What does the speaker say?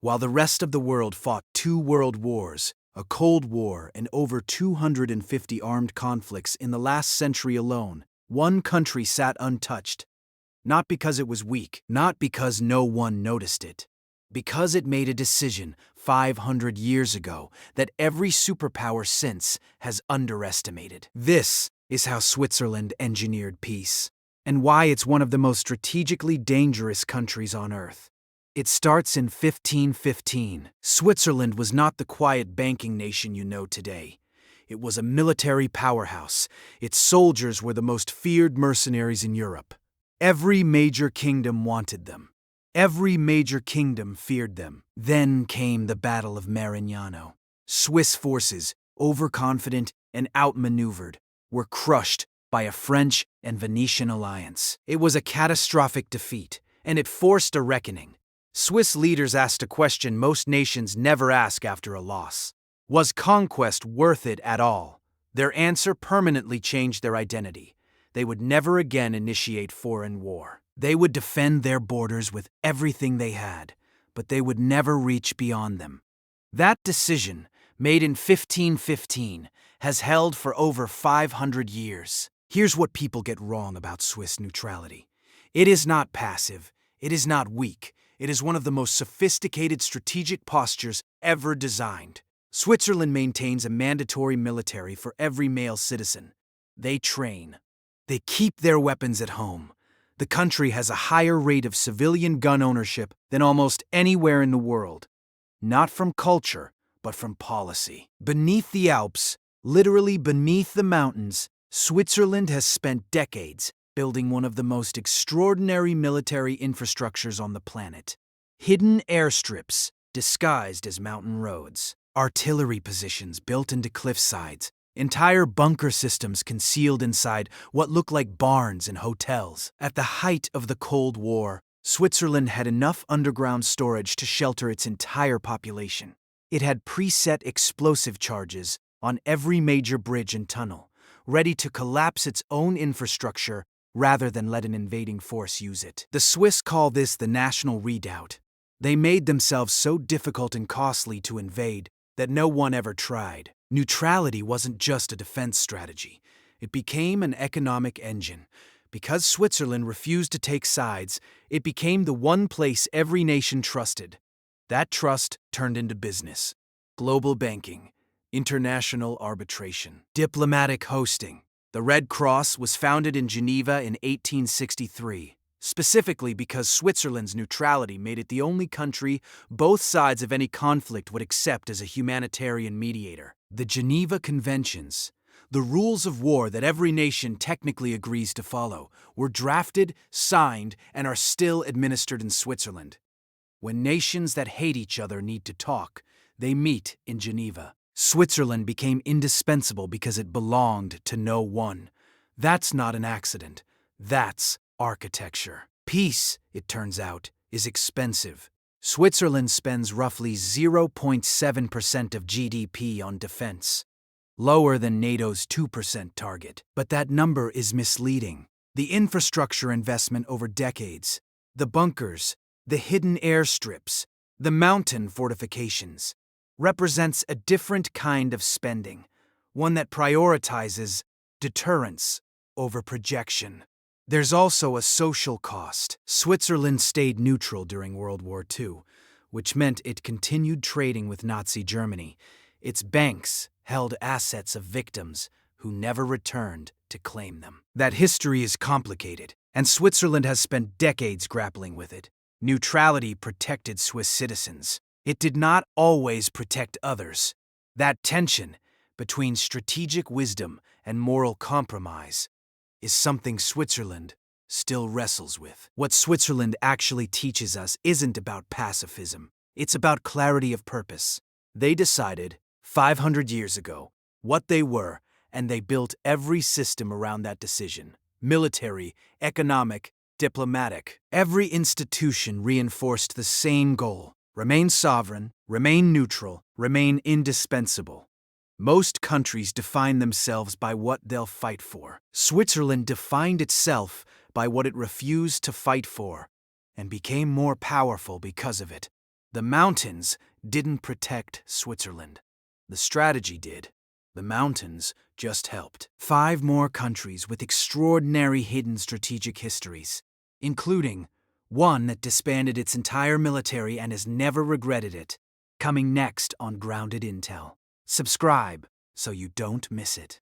While the rest of the world fought 2 world wars, a Cold War, and over 250 armed conflicts in the last century alone, one country sat untouched. Not because it was weak, not because no one noticed it, because it made a decision 500 years ago that every superpower since has underestimated. This is how Switzerland engineered peace, and why it's one of the most strategically dangerous countries on Earth. It starts in 1515. Switzerland was not the quiet banking nation you know today. It was a military powerhouse. Its soldiers were the most feared mercenaries in Europe. Every major kingdom wanted them. Every major kingdom feared them. Then came the Battle of Marignano. Swiss forces, overconfident and outmaneuvered, were crushed by a French and Venetian alliance. It was a catastrophic defeat, and it forced a reckoning. Swiss leaders asked a question most nations never ask after a loss. Was conquest worth it at all? Their answer permanently changed their identity. They would never again initiate foreign war. They would defend their borders with everything they had, but they would never reach beyond them. That decision, made in 1515, has held for over 500 years. Here's what people get wrong about Swiss neutrality. It is not passive. It is not weak. It is one of the most sophisticated strategic postures ever designed. Switzerland maintains a mandatory military for every male citizen. They train. They keep their weapons at home. The country has a higher rate of civilian gun ownership than almost anywhere in the world. Not from culture, but from policy. Beneath the Alps, literally beneath the mountains, Switzerland has spent decades building one of the most extraordinary military infrastructures on the planet. Hidden airstrips, disguised as mountain roads. Artillery positions built into cliffsides. Entire bunker systems concealed inside what look like barns and hotels. At the height of the Cold War, Switzerland had enough underground storage to shelter its entire population. It had preset explosive charges on every major bridge and tunnel, ready to collapse its own infrastructure rather than let an invading force use it. The Swiss call this the national redoubt. They made themselves so difficult and costly to invade that no one ever tried. Neutrality wasn't just a defense strategy. It became an economic engine. Because Switzerland refused to take sides, it became the one place every nation trusted. That trust turned into business. Global banking, international arbitration, diplomatic hosting. The Red Cross was founded in Geneva in 1863, specifically because Switzerland's neutrality made it the only country both sides of any conflict would accept as a humanitarian mediator. The Geneva Conventions, the rules of war that every nation technically agrees to follow, were drafted, signed, and are still administered in Switzerland. When nations that hate each other need to talk, they meet in Geneva. Switzerland became indispensable because it belonged to no one. That's not an accident. That's architecture. Peace, it turns out, is expensive. Switzerland spends roughly 0.7% of GDP on defense, lower than NATO's 2% target. But that number is misleading. The infrastructure investment over decades, the bunkers, the hidden airstrips, the mountain fortifications, represents a different kind of spending, one that prioritizes deterrence over projection. There's also a social cost. Switzerland stayed neutral during World War II, which meant it continued trading with Nazi Germany. Its banks held assets of victims who never returned to claim them. That history is complicated, and Switzerland has spent decades grappling with it. Neutrality protected Swiss citizens. It did not always protect others. That tension between strategic wisdom and moral compromise is something Switzerland still wrestles with. What Switzerland actually teaches us isn't about pacifism. It's about clarity of purpose. They decided, 500 years ago, what they were, and they built every system around that decision. Military, economic, diplomatic. Every institution reinforced the same goal: remain sovereign, remain neutral, remain indispensable. Most countries define themselves by what they'll fight for. Switzerland defined itself by what it refused to fight for, and became more powerful because of it. The mountains didn't protect Switzerland. The strategy did. The mountains just helped. 5 more countries with extraordinary hidden strategic histories, including one that disbanded its entire military and has never regretted it. Coming next on Grounded Intel. Subscribe so you don't miss it.